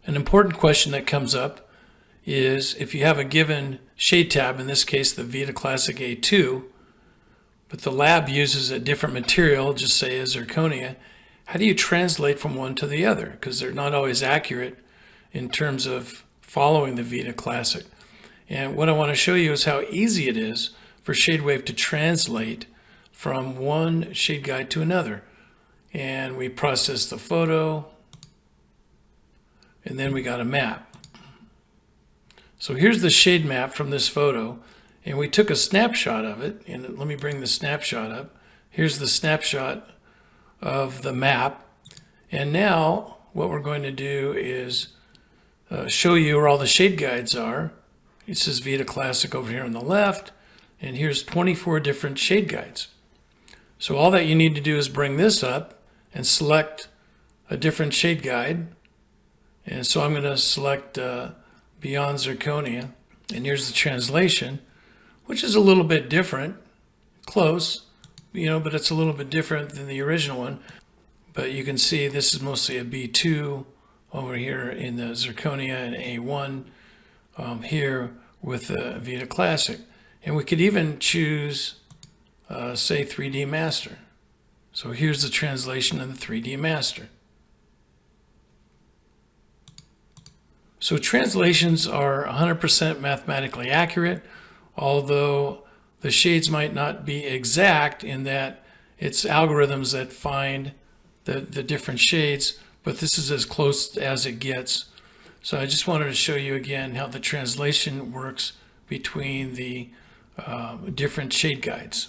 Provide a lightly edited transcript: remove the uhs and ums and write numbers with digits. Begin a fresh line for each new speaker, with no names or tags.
An important question that comes up is if you have a given shade tab, in this case the Vita Classic A2, but the lab uses a different material, just say a zirconia, how do you translate from one to the other? Because they're not always accurate in terms of following the Vita Classic. And what I want to show you is how easy it is for ShadeWave to translate from one shade guide to another. And we process the photo, and then we got a map. So here's the shade map from this photo, and we took a snapshot of it. And let me bring the snapshot up. Here's the snapshot of the map. And now what we're going to do is show you where all the shade guides are. It says Vita Classic over here on the left, and here's 24 different shade guides. So all that you need to do is bring this up and select a different shade guide. And so I'm going to select Beyond Zirconia, and here's the translation, which is a little bit different, close, but it's a little bit different than the original one. But you can see this is mostly a B2 over here in the Zirconia, and A1 here with the Vita Classic. And we could even choose, say, 3D Master. So here's the translation of the 3D Master. So translations are 100% mathematically accurate, although the shades might not be exact in that it's algorithms that find the different shades, but this is as close as it gets. So I just wanted to show you again how the translation works between the different shade guides.